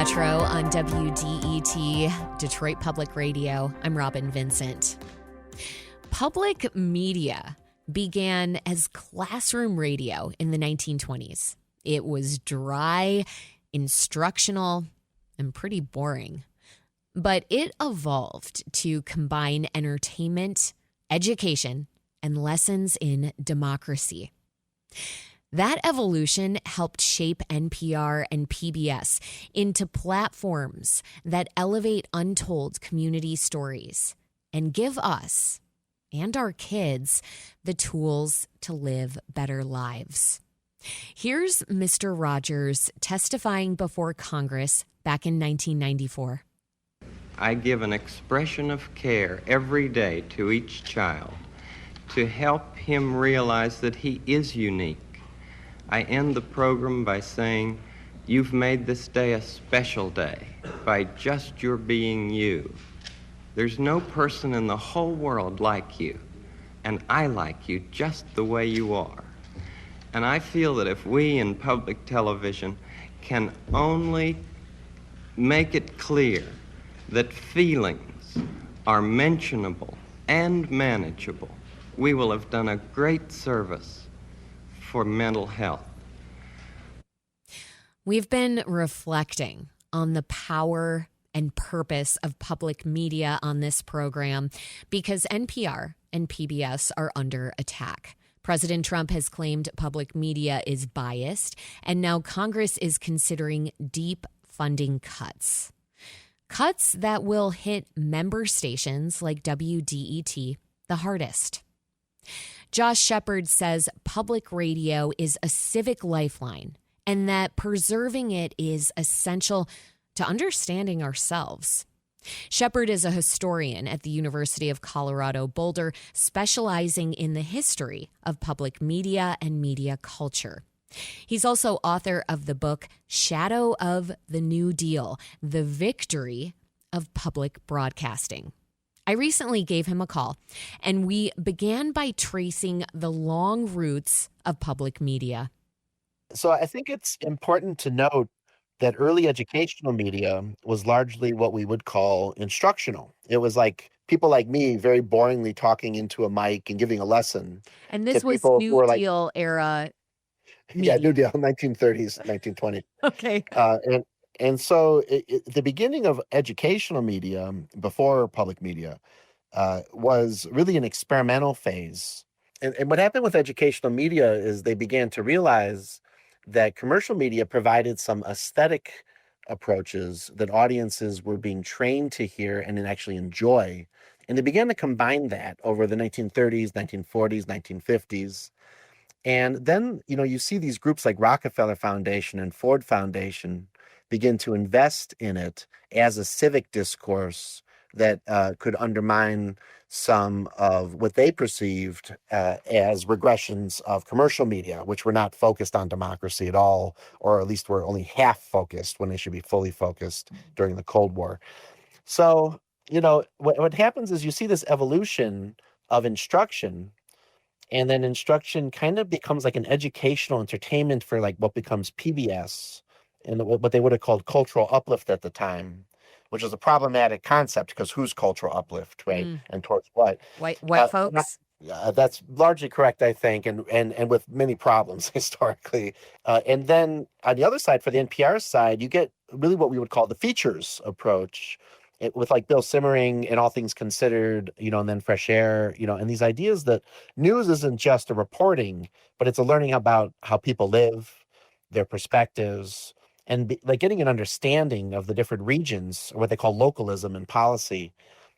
Metro on WDET, Detroit Public Radio. I'm Robin Vincent. Public media began as classroom radio in the 1920s. It was dry, instructional, and pretty boring. But it evolved to combine entertainment, education, and lessons in democracy. That evolution helped shape NPR and PBS into platforms that elevate untold community stories and give us and our kids the tools to live better lives. Here's Mr. Rogers testifying before Congress back in 1994. I give an expression of care every day to each child to help him realize that he is unique. I end the program by saying, you've made this day a special day by just your being you. There's no person in the whole world like you, and I like you just the way you are. And I feel that if we in public television can only make it clear that feelings are mentionable and manageable, we will have done a great service for mental health. We've been reflecting on the power and purpose of public media on this program because NPR and PBS are under attack. President Trump has claimed public media is biased, and now Congress is considering deep funding cuts. Cuts that will hit member stations like WDET the hardest. Josh Shepperd says public radio is a civic lifeline and that preserving it is essential to understanding ourselves. Shepperd is a historian at the University of Colorado Boulder, specializing in the history of public media and media culture. He's also author of the book Shadow of the New Deal: The Victory of Public Broadcasting. I recently gave him a call, and we began by tracing the long roots of public media. So I think it's important to note that early educational media was largely what we would call instructional. It was like people like me very boringly talking into a mic and giving a lesson. And this was New Deal era media. Yeah, New Deal, 1930s, 1920s. Okay. And so the beginning of educational media before public media was really an experimental phase. And what happened with educational media is they began to realize that commercial media provided some aesthetic approaches that audiences were being trained to hear and then actually enjoy. And they began to combine that over the 1930s, 1940s, 1950s. And then, you see these groups like Rockefeller Foundation and Ford Foundation begin to invest in it as a civic discourse that could undermine some of what they perceived as regressions of commercial media, which were not focused on democracy at all, or at least were only half focused when they should be fully focused during the Cold War. So, what happens is you see this evolution of instruction, and then instruction kind of becomes like an educational entertainment for like what becomes PBS and what they would have called cultural uplift at the time, which is a problematic concept because who's cultural uplift, right? And towards what? White folks? That's largely correct, I think, and with many problems historically. And then on the other side, for the NPR side, you get really what we would call the features approach, with like Bill Simmering and All Things Considered, and then Fresh Air, and these ideas that news isn't just a reporting, but it's a learning about how people live, their perspectives, and like getting an understanding of the different regions, or what they call localism in policy.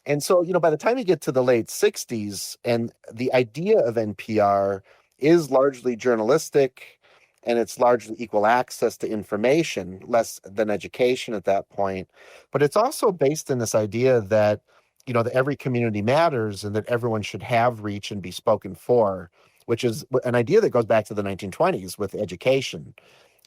And so, by the time you get to the late 60s, and the idea of NPR is largely journalistic, and it's largely equal access to information, less than education at that point. But it's also based in this idea that, that every community matters and that everyone should have reach and be spoken for, which is an idea that goes back to the 1920s with education.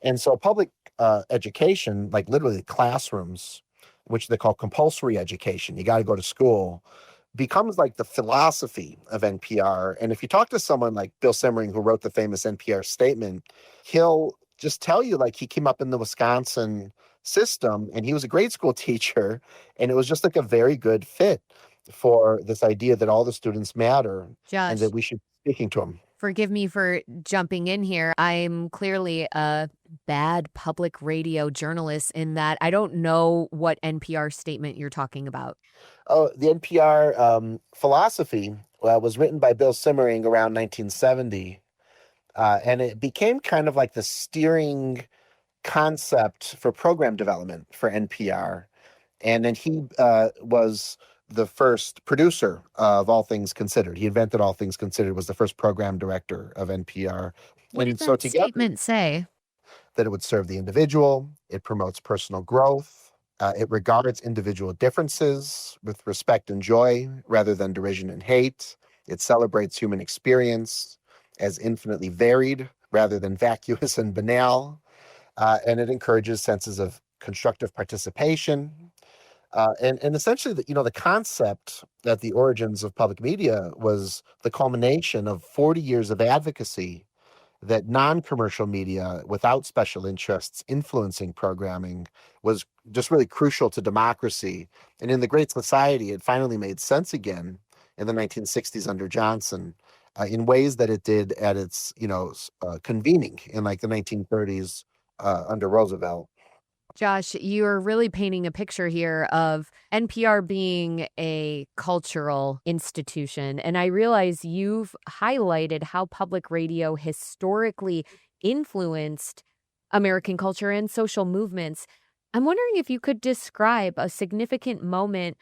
And so public education, like literally classrooms, which they call compulsory education, you got to go to school, becomes like the philosophy of NPR. And if you talk to someone like Bill Simmering, who wrote the famous NPR statement, he'll just tell you like he came up in the Wisconsin system, and he was a grade school teacher, and it was just like a very good fit for this idea that all the students matter and that Josh, we should be speaking to them. forgive me for jumping in here. I'm clearly a bad public radio journalist in that I don't know what NPR statement you're talking about. Oh, the NPR philosophy was written by Bill Simmering around 1970, and it became kind of like the steering concept for program development for NPR. And then he was the first producer of All Things Considered. He invented All Things Considered, was the first program director of NPR. What did And so that together, statement say? that it would serve the individual, it promotes personal growth, it regards individual differences with respect and joy rather than derision and hate. It celebrates human experience as infinitely varied rather than vacuous and banal. And it encourages senses of constructive participation. And essentially, the concept at the origins of public media was the culmination of 40 years of advocacy that non-commercial media without special interests influencing programming was just really crucial to democracy. And in the Great Society, it finally made sense again in the 1960s under Johnson, in ways that it did at its, convening in like the 1930s under Roosevelt. Josh, you're really painting a picture here of NPR being a cultural institution. And I realize you've highlighted how public radio historically influenced American culture and social movements. I'm wondering if you could describe a significant moment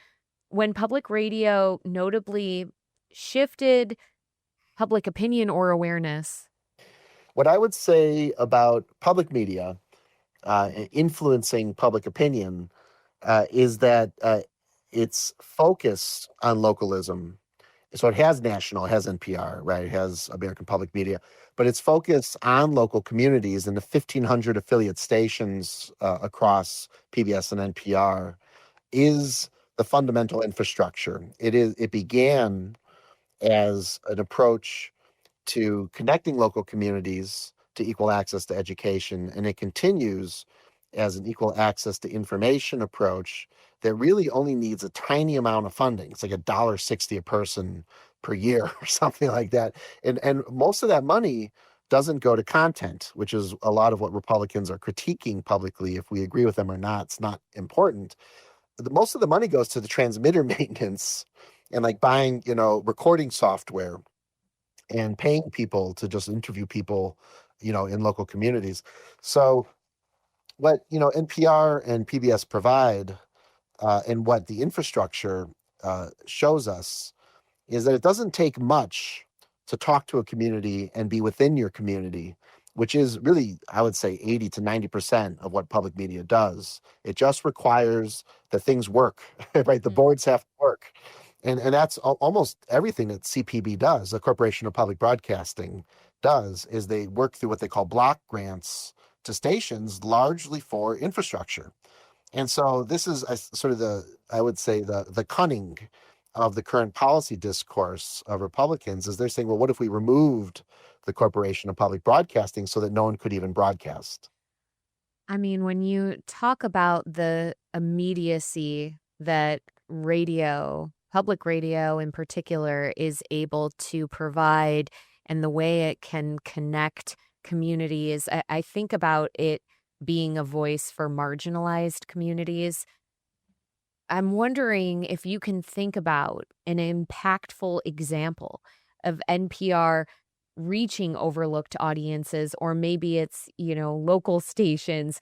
when public radio notably shifted public opinion or awareness. What I would say about public media influencing public opinion is that it's focused on localism. So it has national, it has NPR, right? It has American Public Media, but it's focused on local communities and the 1,500 affiliate stations across PBS and NPR is the fundamental infrastructure. It began as an approach to connecting local communities to equal access to education, and it continues as an equal access to information approach that really only needs a tiny amount of funding. It's like $1.60 a person per year or something like that. And most of that money doesn't go to content, which is a lot of what Republicans are critiquing publicly. If we agree with them or not, it's not important. Most of the money goes to the transmitter maintenance and like buying, recording software and paying people to just interview people, in local communities. So what, NPR and PBS provide and what the infrastructure shows us is that it doesn't take much to talk to a community and be within your community, which is really, I would say, 80 to 90% of what public media does. It just requires that things work, right? The boards have to work. And that's almost everything that CPB does, the Corporation of Public Broadcasting does, is they work through what they call block grants to stations, largely for infrastructure. And so this is sort of I would say, the cunning of the current policy discourse of Republicans is they're saying, well, what if we removed the Corporation of Public Broadcasting so that no one could even broadcast? I mean, when you talk about the immediacy that public radio in particular, is able to provide and the way it can connect communities, I think about it being a voice for marginalized communities. I'm wondering if you can think about an impactful example of NPR reaching overlooked audiences, or maybe it's, local stations,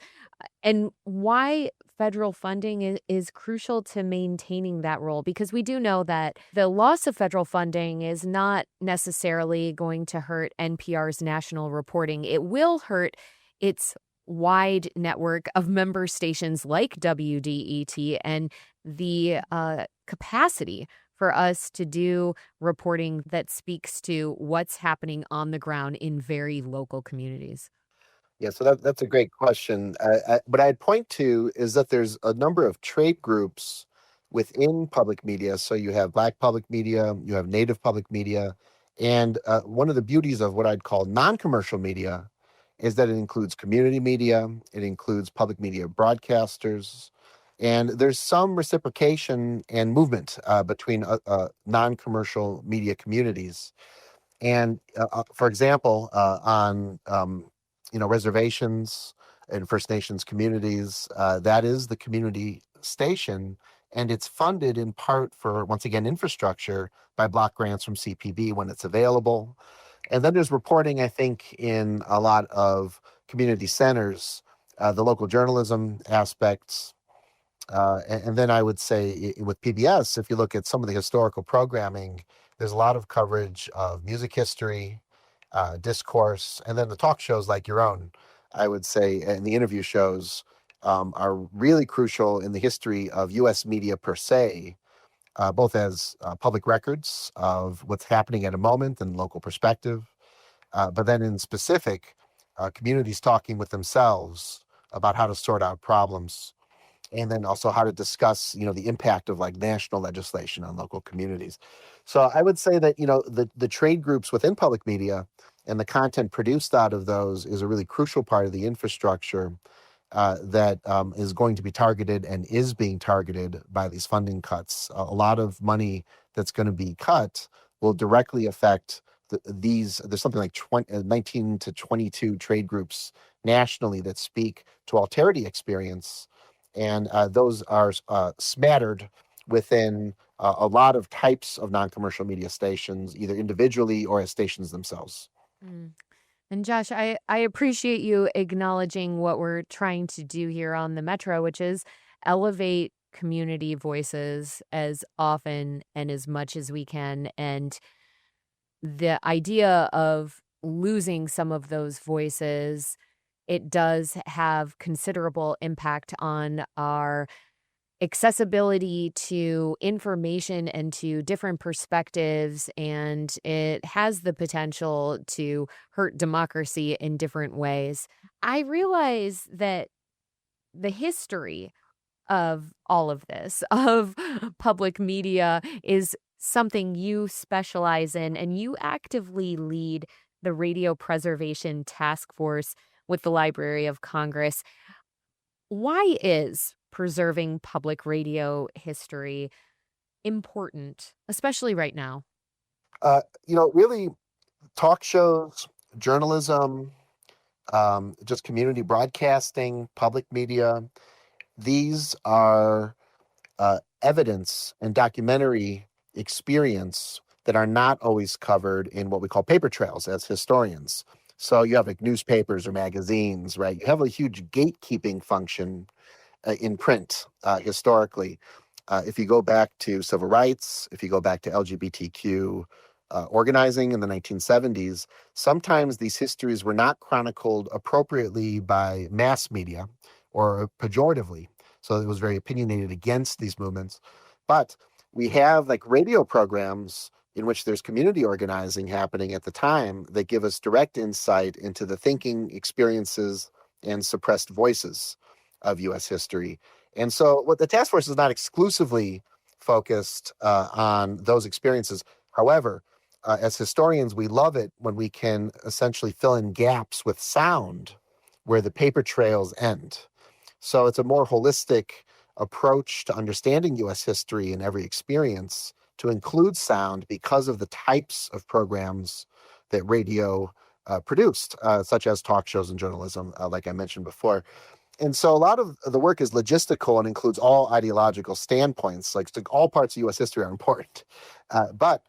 and why federal funding is crucial to maintaining that role. Because we do know that the loss of federal funding is not necessarily going to hurt NPR's national reporting. It will hurt its wide network of member stations like WDET and the capacity for us to do reporting that speaks to what's happening on the ground in very local communities. Yeah, so that's a great question. What I'd point to is that there's a number of trait groups within public media. So you have Black public media, you have Native public media, and one of the beauties of what I'd call non-commercial media is that it includes community media, it includes public media broadcasters, and there's some reciprocation and movement between non-commercial media communities. And for example, on reservations and First Nations communities, that is the community station, and it's funded in part for, once again, infrastructure by block grants from CPB when it's available. And then there's reporting, I think, in a lot of community centers, the local journalism aspects. And then I would say with PBS, if you look at some of the historical programming, there's a lot of coverage of music history, discourse, and then the talk shows like your own, I would say, and the interview shows are really crucial in the history of U.S. media per se, both as public records of what's happening at a moment and local perspective, but then in specific, communities talking with themselves about how to sort out problems, and then also how to discuss, the impact of like national legislation on local communities. So I would say that, the trade groups within public media and the content produced out of those is a really crucial part of the infrastructure that is going to be targeted and is being targeted by these funding cuts. A lot of money that's going to be cut will directly affect there's something like 19 to 22 trade groups nationally that speak to alterity experience. And those are smattered within a lot of types of non-commercial media stations, either individually or as stations themselves. Mm. And Josh, I appreciate you acknowledging what we're trying to do here on the Metro, which is elevate community voices as often and as much as we can. And the idea of losing some of those voices, it does have considerable impact on our accessibility to information and to different perspectives, and it has the potential to hurt democracy in different ways. I realize that the history of all of this, of public media, is something you specialize in, and you actively lead the Radio Preservation Task Force with the Library of Congress. Why is preserving public radio history important, especially right now? Really, talk shows, journalism, just community broadcasting, public media, these are evidence and documentary experience that are not always covered in what we call paper trails as historians. So you have like newspapers or magazines, right? You have a huge gatekeeping function in print historically. If you go back to civil rights, if you go back to LGBTQ organizing in the 1970s, sometimes these histories were not chronicled appropriately by mass media or pejoratively. So it was very opinionated against these movements. But we have like radio programs in which there's community organizing happening at the time that give us direct insight into the thinking, experiences, and suppressed voices of U.S. history. And so what the task force is not exclusively focused on those experiences. However, as historians, we love it when we can essentially fill in gaps with sound where the paper trails end. So it's a more holistic approach to understanding U.S. history and every experience to include sound because of the types of programs that radio produced, such as talk shows and journalism, like I mentioned before. And so a lot of the work is logistical and includes all ideological standpoints. Like all parts of U.S. history are important. But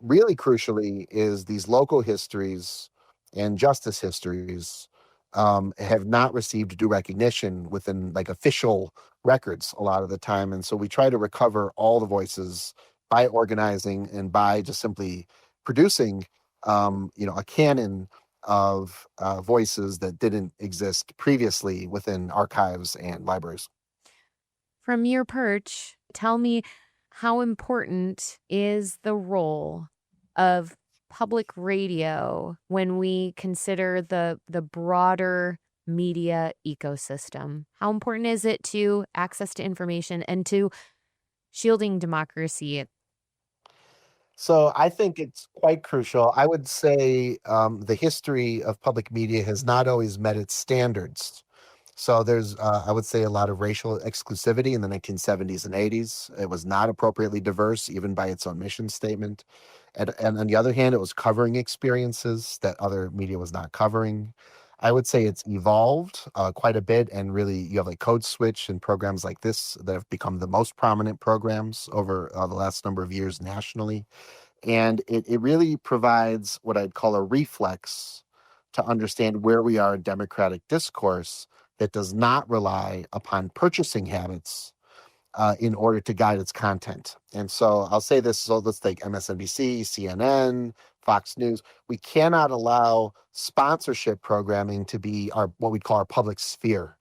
really crucially is these local histories and justice histories have not received due recognition within like official records a lot of the time. And so we try to recover all the voices by organizing and by just simply producing, a canon of voices that didn't exist previously within archives and libraries. From your perch, tell me, how important is the role of public radio when we consider the broader media ecosystem? How important is it to access to information and to shielding democracy? So I think it's quite crucial. I would say the history of public media has not always met its standards. So there's, I would say, a lot of racial exclusivity in the 1970s and 80s. It was not appropriately diverse, even by its own mission statement. And on the other hand, it was covering experiences that other media was not covering. I would say it's evolved quite a bit, and really, you have like Code Switch and programs like this that have become the most prominent programs over the last number of years nationally. And it really provides what I'd call a reflex to understand where we are in democratic discourse that does not rely upon purchasing habits in order to guide its content. And so I'll say this, so let's take MSNBC, CNN, Fox News. We cannot allow sponsorship programming to be our what we call our public sphere.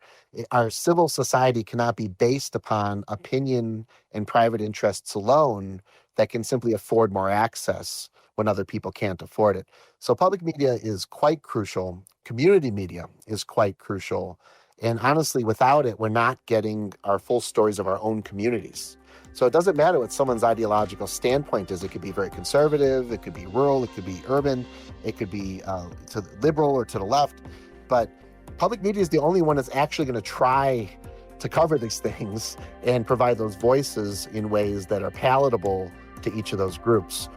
Our civil society cannot be based upon opinion and private interests alone that can simply afford more access when other people can't afford it. So public media is quite crucial. Community media is quite crucial. And honestly, without it, we're not getting our full stories of our own communities. So it doesn't matter what someone's ideological standpoint is. It could be very conservative, it could be rural, it could be urban, it could be to the liberal or to the left. But public media is the only one that's actually going to try to cover these things and provide those voices in ways that are palatable to each of those groups.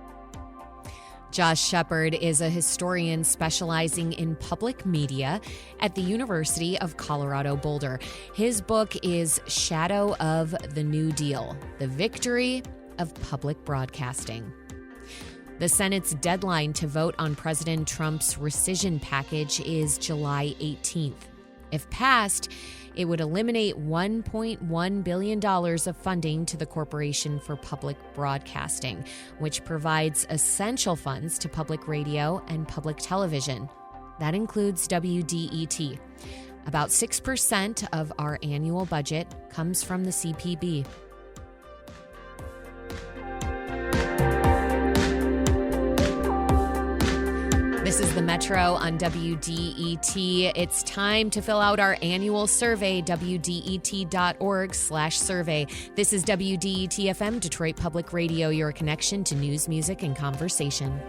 Josh Shepperd is a historian specializing in public media at the University of Colorado Boulder. His book is Shadow of the New Deal: The Victory of Public Broadcasting. The Senate's deadline to vote on President Trump's rescission package is July 18th. If passed, it would eliminate $1.1 billion of funding to the Corporation for Public Broadcasting, which provides essential funds to public radio and public television. That includes WDET. About 6% of our annual budget comes from the CPB. This is the Metro on WDET. It's time to fill out our annual survey, wdet.org/survey. This is WDET FM, Detroit Public Radio, your connection to news, music, and conversation.